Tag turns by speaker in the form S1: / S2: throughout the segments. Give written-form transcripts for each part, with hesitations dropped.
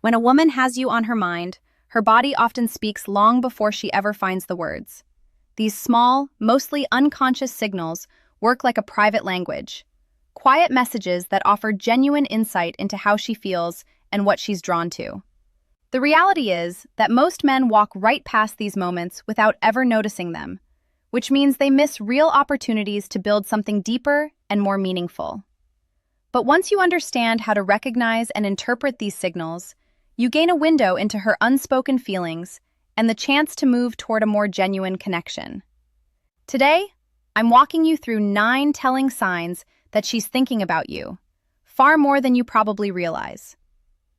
S1: When a woman has you on her mind, her body often speaks long before she ever finds the words. These small, mostly unconscious signals work like a private language, quiet messages that offer genuine insight into how she feels and what she's drawn to. The reality is that most men walk right past these moments without ever noticing them, which means they miss real opportunities to build something deeper and more meaningful. But once you understand how to recognize and interpret these signals, you gain a window into her unspoken feelings and the chance to move toward a more genuine connection. Today, I'm walking you through 9 telling signs that she's thinking about you, far more than you probably realize.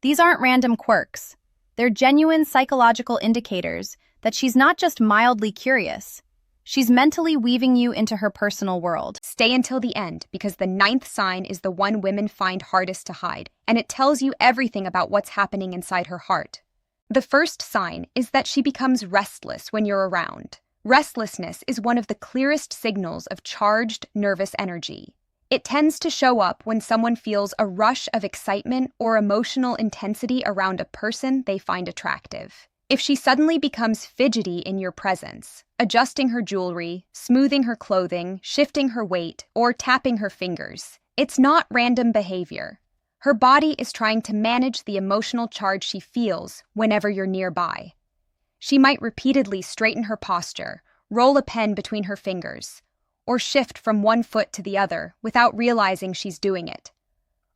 S1: These aren't random quirks. They're genuine psychological indicators that she's not just mildly curious. She's mentally weaving you into her personal world.
S2: Stay until the end, because the 9th sign is the one women find hardest to hide, and it tells you everything about what's happening inside her heart. The first sign is that she becomes restless when you're around. Restlessness is one of the clearest signals of charged, nervous energy. It tends to show up when someone feels a rush of excitement or emotional intensity around a person they find attractive. If she suddenly becomes fidgety in your presence, adjusting her jewelry, smoothing her clothing, shifting her weight, or tapping her fingers, it's not random behavior. Her body is trying to manage the emotional charge she feels whenever you're nearby. She might repeatedly straighten her posture, roll a pen between her fingers, or shift from one foot to the other without realizing she's doing it.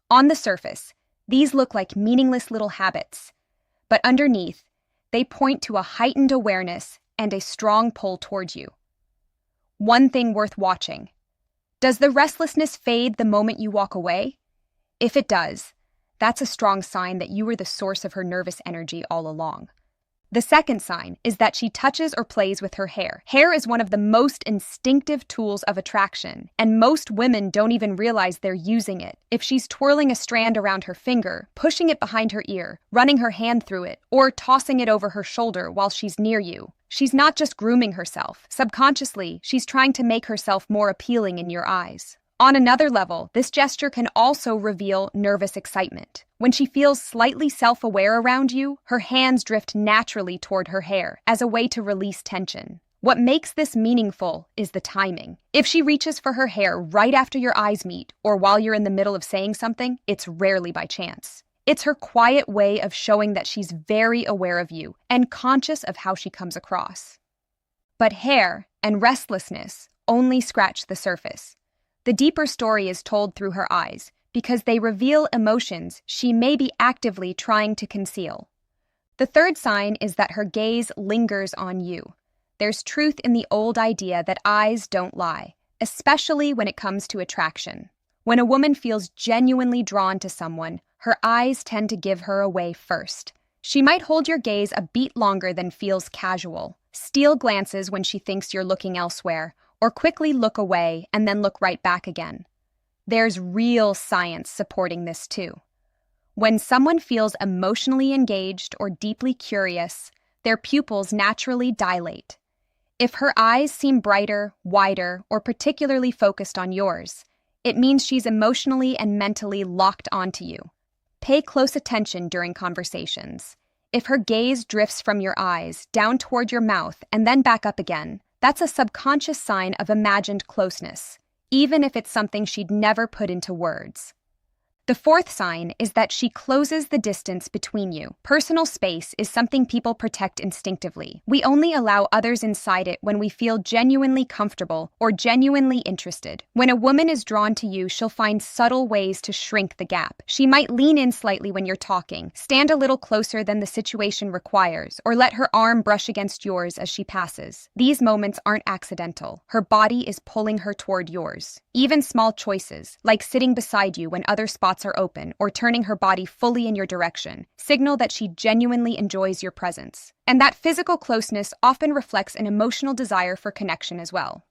S2: On the surface, these look like meaningless little habits, but underneath, they point to a heightened awareness and a strong pull towards you. One thing worth watching. Does the restlessness fade the moment you walk away? If it does, that's a strong sign that you were the source of her nervous energy all along. The second sign is that she touches or plays with her hair. Hair is one of the most instinctive tools of attraction, and most women don't even realize they're using it. If she's twirling a strand around her finger, pushing it behind her ear, running her hand through it, or tossing it over her shoulder while she's near you, she's not just grooming herself. Subconsciously, she's trying to make herself more appealing in your eyes. On another level, this gesture can also reveal nervous excitement. When she feels slightly self-aware around you, her hands drift naturally toward her hair as a way to release tension. What makes this meaningful is the timing. If she reaches for her hair right after your eyes meet or while you're in the middle of saying something, it's rarely by chance. It's her quiet way of showing that she's very aware of you and conscious of how she comes across. But hair and restlessness only scratch the surface. The deeper story is told through her eyes, because they reveal emotions she may be actively trying to conceal. The third sign is that her gaze lingers on you. There's truth in the old idea that eyes don't lie, especially when it comes to attraction. When a woman feels genuinely drawn to someone, her eyes tend to give her away first. She might hold your gaze a beat longer than feels casual, steal glances when she thinks you're looking elsewhere, or quickly look away and then look right back again. There's real science supporting this too. When someone feels emotionally engaged or deeply curious, their pupils naturally dilate. If her eyes seem brighter, wider, or particularly focused on yours, it means she's emotionally and mentally locked onto you. Pay close attention during conversations. If her gaze drifts from your eyes down toward your mouth and then back up again, that's a subconscious sign of imagined closeness, even if it's something she'd never put into words. The fourth sign is that she closes the distance between you. Personal space is something people protect instinctively. We only allow others inside it when we feel genuinely comfortable or genuinely interested. When a woman is drawn to you, she'll find subtle ways to shrink the gap. She might lean in slightly when you're talking, stand a little closer than the situation requires, or let her arm brush against yours as she passes. These moments aren't accidental. Her body is pulling her toward yours. Even small choices, like sitting beside you when other spots are open or turning her body fully in your direction, signal that she genuinely enjoys your presence. And that physical closeness often reflects an emotional desire for connection as well.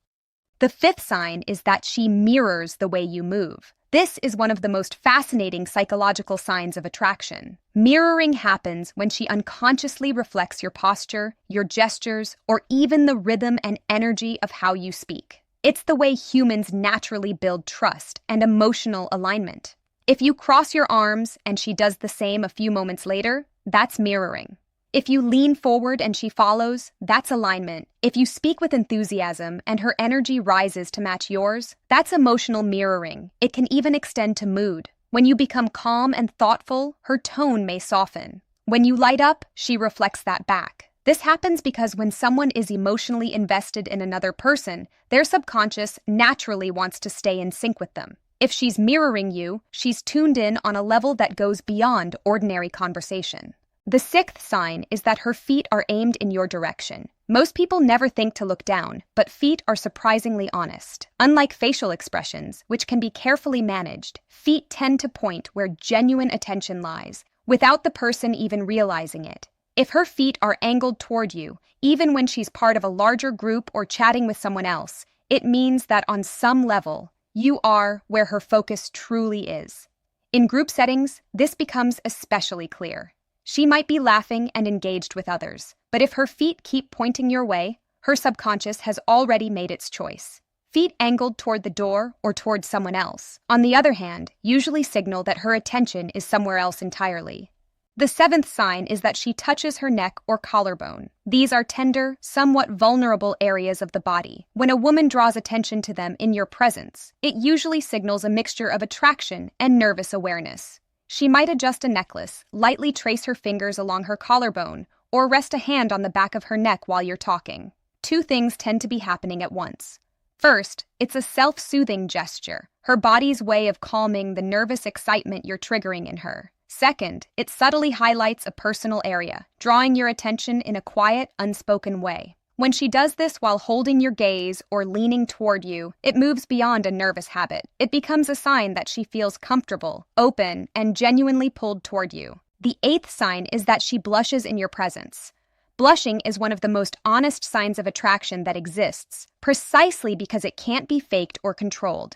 S2: The fifth sign is that she mirrors the way you move. This is one of the most fascinating psychological signs of attraction. Mirroring happens when she unconsciously reflects your posture, your gestures, or even the rhythm and energy of how you speak. It's the way humans naturally build trust and emotional alignment. If you cross your arms and she does the same a few moments later, that's mirroring. If you lean forward and she follows, that's alignment. If you speak with enthusiasm and her energy rises to match yours, that's emotional mirroring. It can even extend to mood. When you become calm and thoughtful, her tone may soften. When you light up, she reflects that back. This happens because when someone is emotionally invested in another person, their subconscious naturally wants to stay in sync with them. If she's mirroring you, she's tuned in on a level that goes beyond ordinary conversation. The sixth sign is that her feet are aimed in your direction. Most people never think to look down, but feet are surprisingly honest. Unlike facial expressions, which can be carefully managed, feet tend to point where genuine attention lies, without the person even realizing it. If her feet are angled toward you, even when she's part of a larger group or chatting with someone else, it means that on some level, you are where her focus truly is. In group settings, this becomes especially clear. She might be laughing and engaged with others, but if her feet keep pointing your way, her subconscious has already made its choice. Feet angled toward the door or toward someone else, on the other hand, usually signal that her attention is somewhere else entirely. The seventh sign is that she touches her neck or collarbone. These are tender, somewhat vulnerable areas of the body. When a woman draws attention to them in your presence, it usually signals a mixture of attraction and nervous awareness. She might adjust a necklace, lightly trace her fingers along her collarbone, or rest a hand on the back of her neck while you're talking. Two things tend to be happening at once. First, it's a self-soothing gesture, her body's way of calming the nervous excitement you're triggering in her. Second, it subtly highlights a personal area, drawing your attention in a quiet, unspoken way. When she does this while holding your gaze or leaning toward you, it moves beyond a nervous habit. It becomes a sign that she feels comfortable, open, and genuinely pulled toward you. The eighth sign is that she blushes in your presence. Blushing is one of the most honest signs of attraction that exists, precisely because it can't be faked or controlled.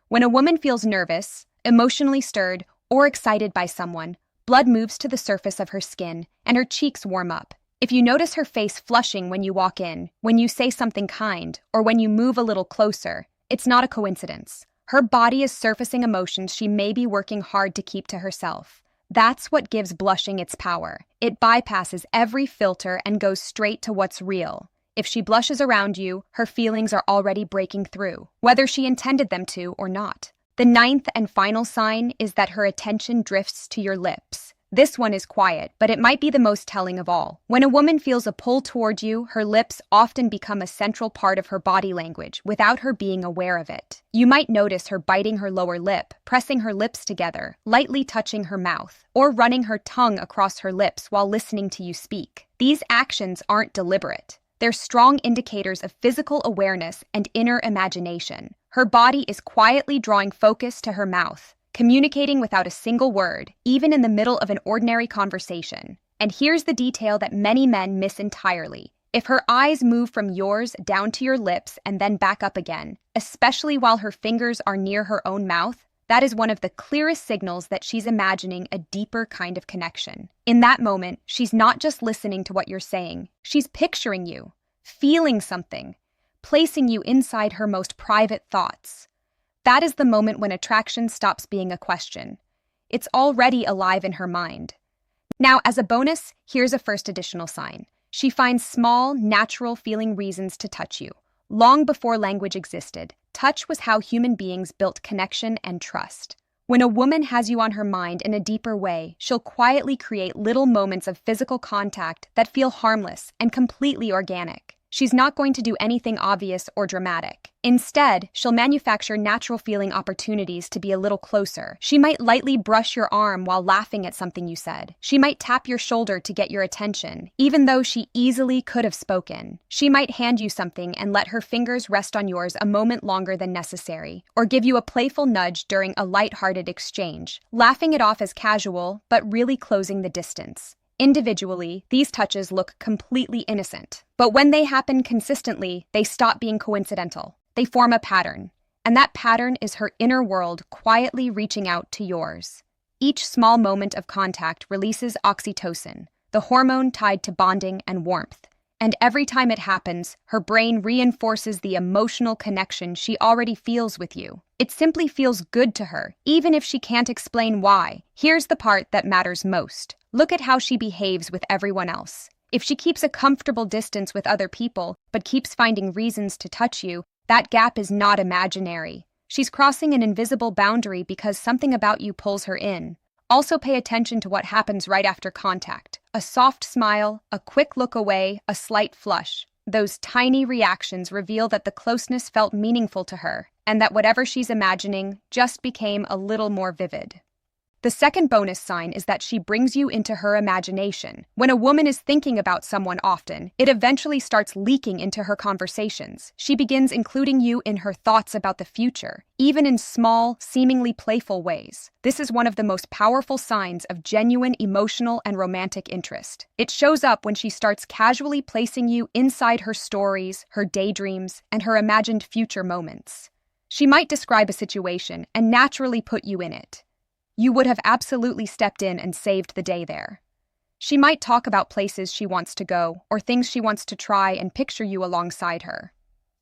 S2: When a woman feels nervous, emotionally stirred, or excited by someone, blood moves to the surface of her skin, and her cheeks warm up. If you notice her face flushing when you walk in, when you say something kind, or when you move a little closer, it's not a coincidence. Her body is surfacing emotions she may be working hard to keep to herself. That's what gives blushing its power. It bypasses every filter and goes straight to what's real. If she blushes around you, her feelings are already breaking through, whether she intended them to or not. The ninth and final sign is that her attention drifts to your lips. This one is quiet, but it might be the most telling of all. When a woman feels a pull toward you, her lips often become a central part of her body language without her being aware of it. You might notice her biting her lower lip, pressing her lips together, lightly touching her mouth, or running her tongue across her lips while listening to you speak. These actions aren't deliberate. They're strong indicators of physical awareness and inner imagination. Her body is quietly drawing focus to her mouth, communicating without a single word, even in the middle of an ordinary conversation. And here's the detail that many men miss entirely. If her eyes move from yours down to your lips and then back up again, especially while her fingers are near her own mouth, that is one of the clearest signals that she's imagining a deeper kind of connection. In that moment, she's not just listening to what you're saying, she's picturing you, feeling something, placing you inside her most private thoughts. That is the moment when attraction stops being a question. It's already alive in her mind. Now, as a bonus, here's a first additional sign. She finds small, natural feeling reasons to touch you. Long before language existed, touch was how human beings built connection and trust. When a woman has you on her mind in a deeper way, she'll quietly create little moments of physical contact that feel harmless and completely organic. She's not going to do anything obvious or dramatic. Instead, she'll manufacture natural feeling opportunities to be a little closer. She might lightly brush your arm while laughing at something you said. She might tap your shoulder to get your attention, even though she easily could have spoken. She might hand you something and let her fingers rest on yours a moment longer than necessary, or give you a playful nudge during a light-hearted exchange, laughing it off as casual, but really closing the distance. Individually, these touches look completely innocent. But when they happen consistently, they stop being coincidental. They form a pattern. And that pattern is her inner world quietly reaching out to yours. Each small moment of contact releases oxytocin, the hormone tied to bonding and warmth. And every time it happens, her brain reinforces the emotional connection she already feels with you. It simply feels good to her, even if she can't explain why. Here's the part that matters most. Look at how she behaves with everyone else. If she keeps a comfortable distance with other people, but keeps finding reasons to touch you, that gap is not imaginary. She's crossing an invisible boundary because something about you pulls her in. Also pay attention to what happens right after contact. A soft smile, a quick look away, a slight flush. Those tiny reactions reveal that the closeness felt meaningful to her, and that whatever she's imagining just became a little more vivid. The second bonus sign is that she brings you into her imagination. When a woman is thinking about someone often, it eventually starts leaking into her conversations. She begins including you in her thoughts about the future, even in small, seemingly playful ways. This is one of the most powerful signs of genuine emotional and romantic interest. It shows up when she starts casually placing you inside her stories, her daydreams, and her imagined future moments. She might describe a situation and naturally put you in it. You would have absolutely stepped in and saved the day there. She might talk about places she wants to go or things she wants to try and picture you alongside her.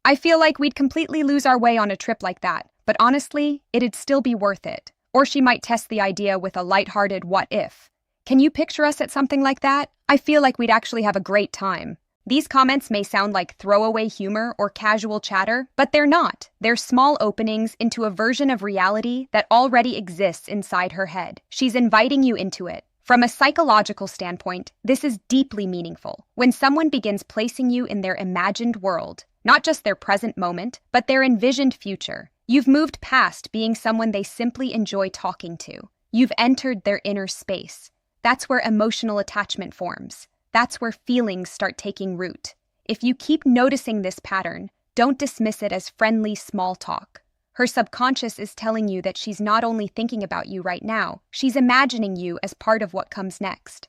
S2: I feel like we'd completely lose our way on a trip like that, but honestly, it'd still be worth it. Or she might test the idea with a lighthearted what if. Can you picture us at something like that? I feel like we'd actually have a great time. These comments may sound like throwaway humor or casual chatter, but they're not. They're small openings into a version of reality that already exists inside her head. She's inviting you into it. From a psychological standpoint, this is deeply meaningful. When someone begins placing you in their imagined world, not just their present moment, but their envisioned future, you've moved past being someone they simply enjoy talking to. You've entered their inner space. That's where emotional attachment forms. That's where feelings start taking root. If you keep noticing this pattern, don't dismiss it as friendly small talk. Her subconscious is telling you that she's not only thinking about you right now, she's imagining you as part of what comes next.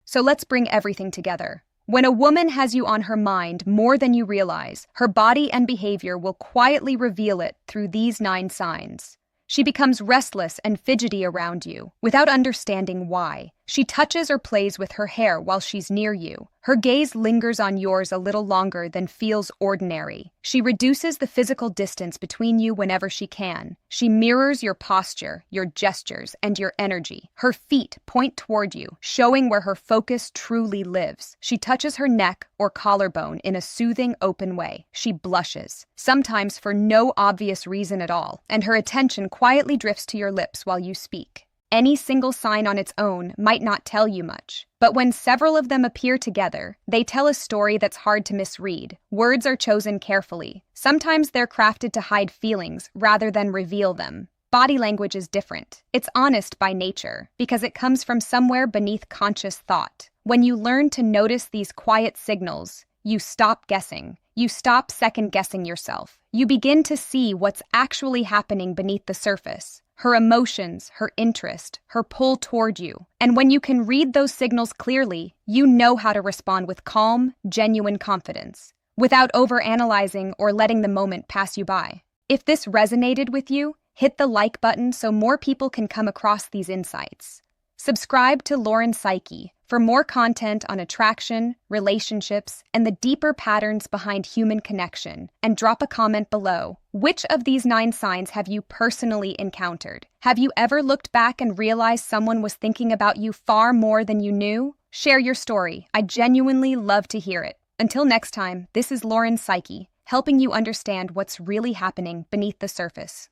S2: So let's bring everything together. When a woman has you on her mind more than you realize, her body and behavior will quietly reveal it through these 9 signs. She becomes restless and fidgety around you, without understanding why. She touches or plays with her hair while she's near you. Her gaze lingers on yours a little longer than feels ordinary. She reduces the physical distance between you whenever she can. She mirrors your posture, your gestures, and your energy. Her feet point toward you, showing where her focus truly lives. She touches her neck or collarbone in a soothing, open way. She blushes, sometimes for no obvious reason at all, and her attention quietly drifts to your lips while you speak. Any single sign on its own might not tell you much, but when several of them appear together, they tell a story that's hard to misread. Words are chosen carefully. Sometimes they're crafted to hide feelings rather than reveal them. Body language is different. It's honest by nature, because it comes from somewhere beneath conscious thought. When you learn to notice these quiet signals, you stop guessing. You stop second-guessing yourself. You begin to see what's actually happening beneath the surface. Her emotions, her interest, her pull toward you. And when you can read those signals clearly, you know how to respond with calm, genuine confidence, without overanalyzing or letting the moment pass you by. If this resonated with you, hit the like button so more people can come across these insights. Subscribe to Lauren Psyche for more content on attraction, relationships, and the deeper patterns behind human connection, and drop a comment below. Which of these 9 signs have you personally encountered? Have you ever looked back and realized someone was thinking about you far more than you knew? Share your story. I genuinely love to hear it. Until next time, this is Lauren Psyche, helping you understand what's really happening beneath the surface.